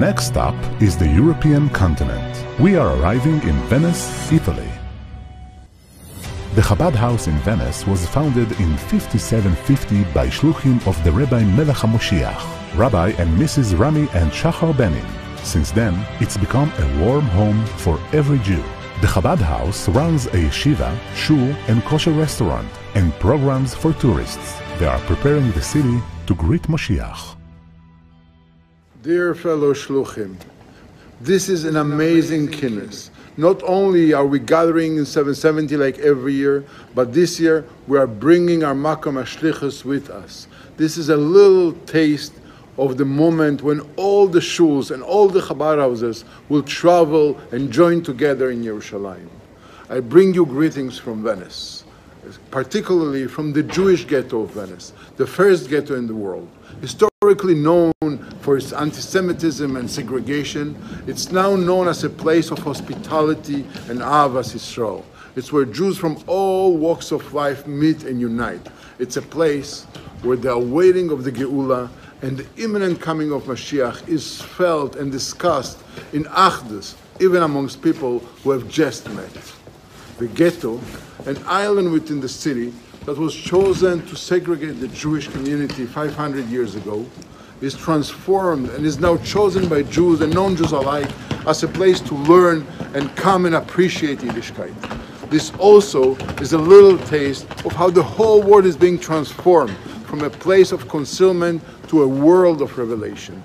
next stop is the European continent. We are arriving in Venice, Italy. The Chabad house in Venice was founded in 5750 by shluchim of the Rabbi Melech HaMoshiach, Rabbi and Mrs. Rami and Shachar Benen. Since then, it's become a warm home for every Jew. The Chabad house runs a yeshiva, shul, and kosher restaurant, and programs for tourists. They are preparing the city to greet Moshiach. Dear fellow shluchim, this is an amazing kינוס. Not only are we gathering in 770 like every year, but this year we are bringing our makom hashlichus with us. This is a little taste of the moment when all the shuls and all the Chabad houses will travel and join together in Yerushalayim. I bring you greetings from Venice, particularly from the Jewish ghetto of Venice, the first ghetto in the world. Historically known for its anti-Semitism and segregation, it's now known as a place of hospitality and Ahavas Yisrael. It's where Jews from all walks of life meet and unite. It's a place where the awaiting of the Geula and the imminent coming of Mashiach is felt and discussed in Achdus, even amongst people who have just met. The ghetto, an island within the city that was chosen to segregate the Jewish community 500 years ago, is transformed and is now chosen by Jews and non-Jews alike as a place to learn and come and appreciate Yiddishkeit. This also is a little taste of how the whole world is being transformed from a place of concealment to a world of revelation.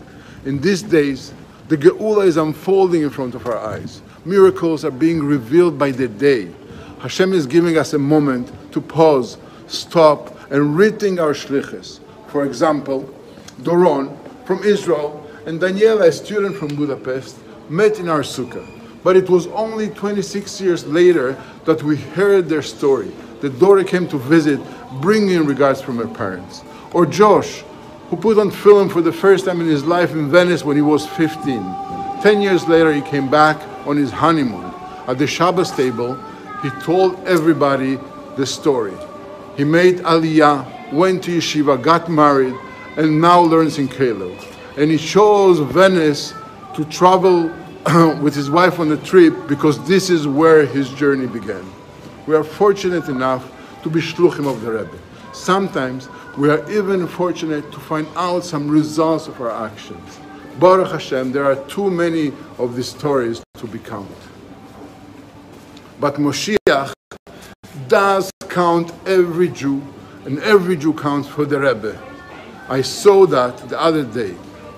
In these days, the Geula is unfolding in front of our eyes. Miracles are being revealed by the day. Hashem is giving us a moment to pause, stop, and rethink our shlichus. For example, Doron from Israel and Daniela, a student from Budapest, met in our sukkah. But it was only 26 years later that we heard their story. The Dora came to visit, bringing regards from her parents. Or Josh, who put on film for the first time in his life in Venice when he was 15. 10 years later, he came back on his honeymoon. At the Shabbos table, he told everybody the story. He made Aliyah, went to yeshiva, got married, and now learns in Kelo. And he chose Venice to travel with his wife on the trip because this is where his journey began. We are fortunate enough to be shluchim of the Rebbe. Sometimes we are even fortunate to find out some results of our actions. Baruch Hashem, there are too many of these stories to be counted. But Moshiach does count every Jew, and every Jew counts for the Rebbe. I saw that the other day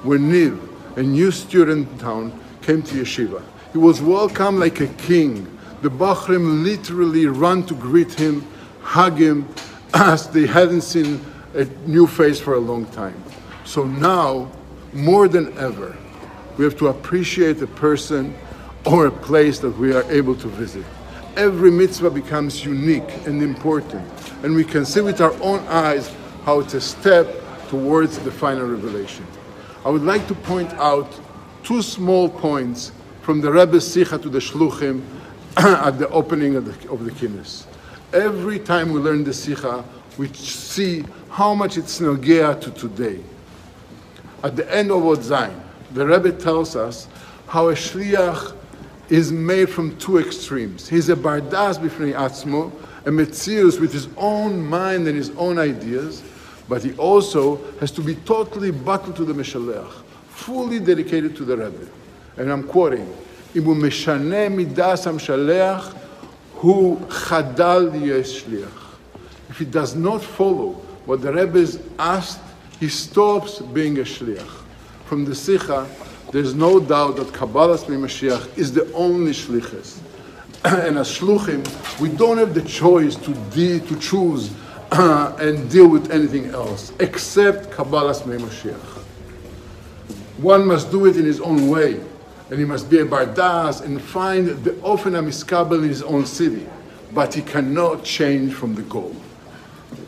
when Niv, a new student in town, came to yeshiva. He was welcomed like a king. The Bachrim literally ran to greet him, hug him, as they hadn't seen a new face for a long time. So now, more than ever, we have to appreciate a person or a place that we are able to visit. Every mitzvah becomes unique and important, and we can see with our own eyes how it's a step towards the final revelation. I would like to point out two small points from the Rebbe's Sicha to the Shluchim at the opening of the kינוס. Every time we learn the Sicha, we see how much it's nogea to today. At the end of Od Zayin, the Rebbe tells us how a shliach is made from two extremes. He's a bardas b'fnei atzmo, a metzius with his own mind and his own ideas, but he also has to be totally batul to the Meshalech, fully dedicated to the Rebbe. And I'm quoting, Imu meshane midas hamshaleach hu chadal liyes shliach. If he does not follow what the Rebbe is asked, he stops being a shliach. From the Sicha, there's no doubt that Kabbalas Mashiach is the only shlichus. And as shluchim, we don't have the choice to choose and deal with anything else except Kabbalas Mashiach. One must do it in his own way, and he must be a bardas and find the ofen hamiskabel in his own city, but he cannot change from the goal.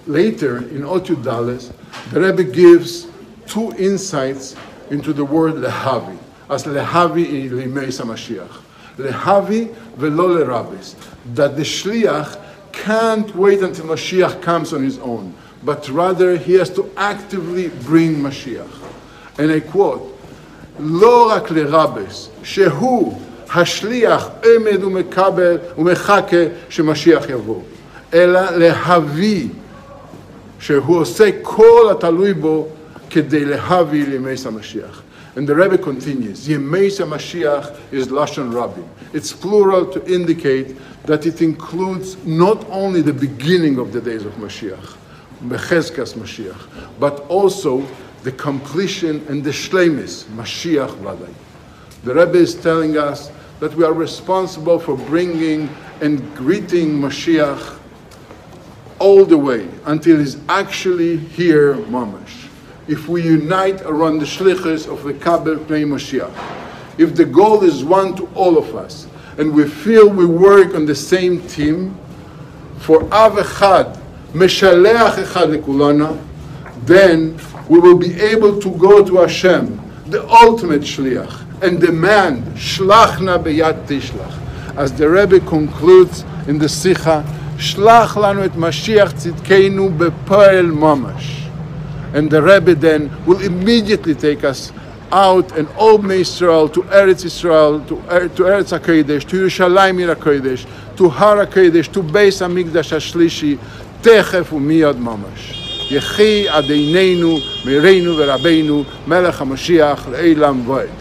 Later, in Ot Yud Dales, the Rebbe gives two insights into the word lehavi, as lehavi in Limeis HaMashiach. Lehavi velo lerabis, that the shliach can't wait until Mashiach comes on his own, but rather he has to actively bring Mashiach. And I quote, לא רק לרבס, שהוא השליח עמד ומקבל ומחכה שמשיח יבוא, אלא להביא, שהוא עושה כל התלוי בו כדי להביא לימי המשיח. And the Rebbe continues, Yemei Mashiach is Lashon Rabim. It's plural to indicate that it includes not only the beginning of the days of Mashiach, Bechezkas Mashiach, but also the completion and the Shleimis, Mashiach Vaday. The Rebbe is telling us that we are responsible for bringing and greeting Mashiach all the way until he's actually here, Mamash. If we unite around the shlichus of the Kabel Pnei Mashiach, if the goal is one to all of us, and we feel we work on the same team, for Av Echad, Meshaleach Echad Lekulana, then we will be able to go to Hashem, the ultimate shliach, and demand, Shlachna beyad tishlach. As the Rebbe concludes in the Sicha, Shlach lanu et Mashiach tzidkenu bepoel mamash. And the Rebbe then will immediately take us out and all Israel to Eretz Israel, to Eretz HaKodesh, to Yerushalayim Ir HaKodesh, to Har HaKodesh, to Beis HaMikdash HaShlishi, Techef u'miyad mamash. Yechi adeinenu, mereinu v'rabeinu, Melech HaMashiach, Le'elam V'ed.